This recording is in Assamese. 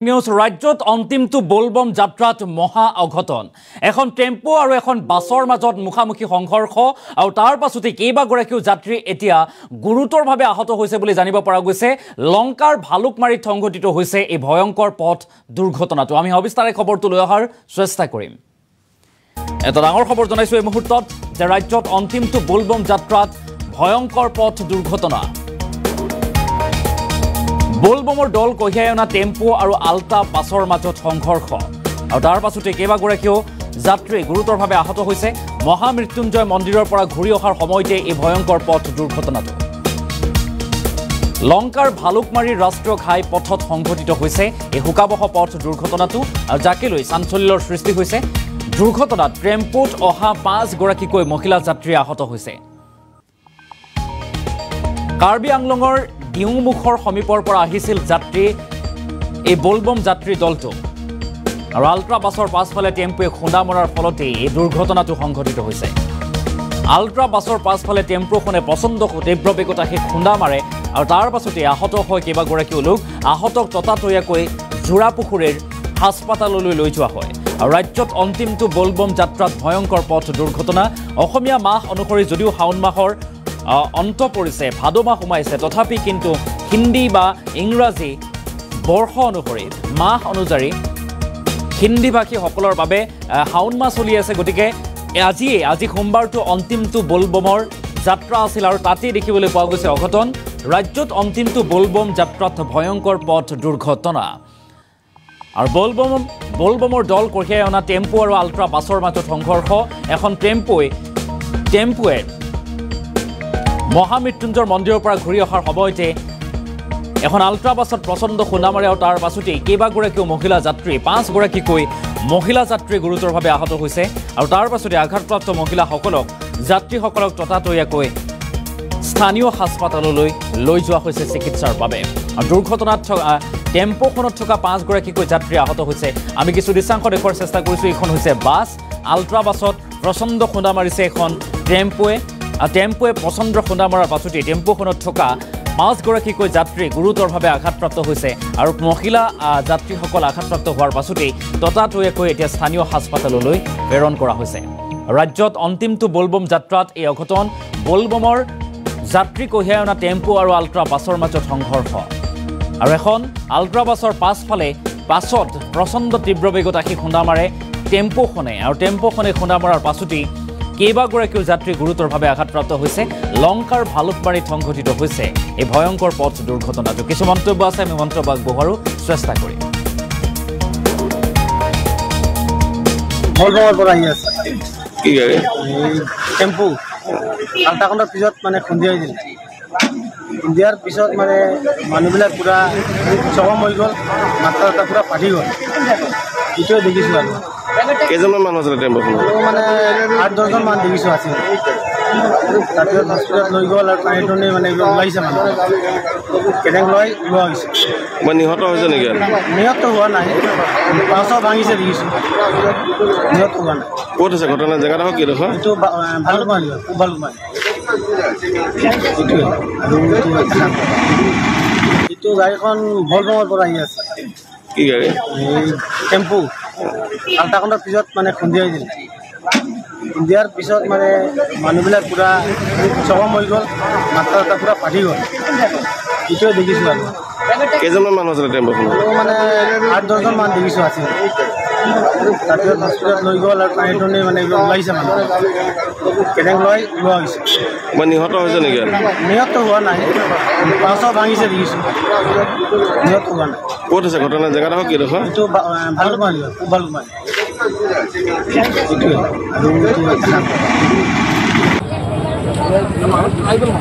নিউজ ৰাজ্যত অন্তিমটো বোলবম যাত্ৰাত মহা অঘটন এখন টেম্পো আৰু এখন বাছৰ মাজত মুখামুখি সংঘৰ্ষ আৰু তাৰ পাছতে কেইবাগৰাকীও যাত্ৰী এতিয়া গুৰুতৰভাৱে আহত হৈছে বুলি জানিব পৰা গৈছে লংকাৰ ভালুকমাৰীত সংঘটিত হৈছে এই ভয়ংকৰ পথ দুৰ্ঘটনাটো আমি অবিস্তাৰে খবৰটো লৈ অহাৰ চেষ্টা কৰিম এটা ডাঙৰ খবৰ জনাইছো এই মুহূৰ্তত যে ৰাজ্যত অন্তিমটো বোলবম যাত্ৰাত ভয়ংকৰ পথ দুৰ্ঘটনা বোলবমৰ দল কঢ়িয়াই অনা টেম্পো আৰু আল্টা বাছৰ মাজত সংঘৰ্ষ আৰু তাৰ পাছতে কেইবাগৰাকীও যাত্ৰী গুৰুতৰভাৱে আহত হৈছে মহামৃত্যুঞ্জয় মন্দিৰৰ পৰা ঘূৰি অহাৰ সময়তে এই ভয়ংকৰ পথ দুৰ্ঘটনাটো লংকাৰ ভালুকমাৰীৰ ৰাষ্ট্ৰীয় ঘাই পথত সংঘটিত হৈছে এই হুকাবহ পথ দুৰ্ঘটনাটো আৰু যাকে লৈ চাঞ্চল্যৰ সৃষ্টি হৈছে দুৰ্ঘটনাত টেম্পোত অহা 5 গৰাকীকৈ মহিলা যাত্ৰী আহত হৈছে কাৰ্বি আংলঙৰ দিউমুখৰ সমীপৰ পৰা আহিছিল যাত্ৰী এই বোলবম যাত্ৰী দলটো আৰু আল্ট্ৰা বাছৰ পাছফালে টেম্পোৱে খুন্দা মৰাৰ ফলতে এই দুৰ্ঘটনাটো সংঘটিত হৈছে আল্ট্ৰা বাছৰ পাছফালে টেম্পোখনে প্ৰচণ্ড তীব্ৰ বেগত আহি খুন্দা মাৰে আৰু তাৰ পাছতে আহত হৈ কেইবাগৰাকীও লোক আহতক ততাতৈয়াকৈ জোৰাপুখুৰীৰ হাস্পাতাললৈ লৈ যোৱা হয় আৰু ৰাজ্যত অন্তিমটো বোলবম যাত্ৰাত ভয়ংকৰ পথ দুৰ্ঘটনা অসমীয়া মাহ অনুসৰি যদিও শাওণ মাহৰ অন্ত পৰিছে ভাদ মাহ সোমাইছে তথাপি কিন্তু হিন্দী বা ইংৰাজী বৰ্ষ অনুসৰি মাহ অনুযায়ী হিন্দী ভাষীসকলৰ বাবে শাওণ মাহ চলি আছে গতিকে আজি সোমবাৰটো অন্তিমটো বোলবমৰ যাত্ৰা আছিল আৰু তাতেই দেখিবলৈ পোৱা গৈছে অঘটন ৰাজ্যত অন্তিমটো বোলবম যাত্ৰাত ভয়ংকৰ পথ দুৰ্ঘটনা আৰু বোলবমৰ দল কঢ়িয়াই অনা টেম্পো আৰু আল্ট্ৰা বাছৰ মাজত সংঘৰ্ষ এখন টেম্পোৱে মহামৃত্যুঞ্জয় মন্দিৰৰ পৰা ঘূৰি অহাৰ সময়তে এখন আল্ট্ৰা বাছত প্ৰচণ্ড খুন্দা মাৰে আৰু তাৰ পাছতে কেইবাগৰাকীও মহিলা যাত্ৰী 5 গৰাকীকৈ মহিলা যাত্ৰী গুৰুতৰভাৱে আহত হৈছে আৰু তাৰ পাছতে আঘাতপ্ৰাপ্ত যাত্ৰীসকলক ততাতৈয়াকৈ স্থানীয় হাস্পাতাললৈ লৈ যোৱা হৈছে চিকিৎসাৰ বাবে আৰু দুৰ্ঘটনাত টেম্পোখনত থকা 5 গৰাকীকৈ যাত্ৰী আহত হৈছে আমি কিছু দৃশ্যাংশ দেখুৱাৰ চেষ্টা কৰিছোঁ এইখন হৈছে বাছ আল্ট্ৰা বাছত প্ৰচণ্ড খুন্দা মাৰিছে এখন টেম্পোৱে প্ৰচণ্ড খুন্দা মৰাৰ পাছতে টেম্পোখনত থকা 5 গৰাকীকৈ যাত্ৰী গুৰুতৰভাৱে আঘাতপ্ৰাপ্ত হৈছে আৰু মহিলা যাত্ৰীসকল আঘাতপ্ৰাপ্ত হোৱাৰ পাছতেই ততাতৈয়াকৈ এতিয়া স্থানীয় হাস্পাতাললৈ প্ৰেৰণ কৰা হৈছে ৰাজ্যত অন্তিমটো বোলবম যাত্ৰাত এই অঘটন বোলবমৰ যাত্ৰী কঢ়িয়াই অনা টেম্পো আৰু আল্ট্ৰা বাছৰ মাজত সংঘৰ্ষ আৰু এখন আল্ট্ৰা বাছৰ পাছত প্ৰচণ্ড তীব্ৰ বেগত আহি খুন্দা মাৰে টেম্পোখনে খুন্দা মৰাৰ পাছতেই কেইবাগৰাকীও যাত্ৰী গুৰুতৰভাৱে আঘাতপ্ৰাপ্ত হৈছে লংকাৰ ভালুকমাৰীত সংঘটিত হৈছে এই ভয়ংকৰ পথ দুৰ্ঘটনাটো কিছু মন্তব্য আছে আমি মন্তব্য আগবঢ়োৱাৰো চেষ্টা কৰিম বোলবমৰ পৰা আহি আছে কি গাড়ী টেম্পো আল্টাখনৰ পিছত মানে খুন্দিয়াই দিলে খুন্দিয়াৰ পিছত মানে মানুহবিলাক পুৰা জখম হৈ গ'ল মাথা পুৰা ফাটি গ'ল এইটোৱে দেখিছোঁ আৰু কেইজনমান মানুহ আছিলে টেম্পোখন মানে 8-10জন মান দেখিছোঁ আছিল তাৰপিছত হস্পিটেলত লৈ গ'ল আৰু টানি মানে ওলাইছে মানুহ কেনেকৈ লোৱা হৈছে মই নিহত হৈছে নেকি নিহত হোৱা নাই পাঁচ ভাঙিছে দেখিছোঁ নিহত হোৱা নাই ক'ত আছে ঘটনা জেগাডোখৰ কি দেখোন এইটো ভালুকমাৰী এইটো গাড়ীখন বোলবমৰ পৰা আহি আছে কি গাড়ী টেম্পো আল্টাখনৰ পিছত মানে খুন্দিয়াই দিলে খুন্দিয়াৰ পিছত মানে মানুহবিলাক পুৰা জখম হৈ গ'ল মাথা পুৰা ফাটি গ'ল এইটোৱে দেখিছোঁ আৰু কেইজনমান মানুহ আছিলে টেম্পোখন মানে 8-10জন মান দেখিছোঁ আছিল তাৰপিছত হস্পিটেলত লৈ গ'ল আৰু টানি মানে ওলাইছে মানুহ কেনেকৈ লোৱা হৈছে মই নিহত হৈছে নেকি নিহত হোৱা নাই পাঁচ ভাঙিছে দেখিছোঁ নিহত হোৱা নাই ক'ত আছে ঘটনা জেগাডোখৰ কি দেখোন এইটো ভালুকমাৰী এইটোৱে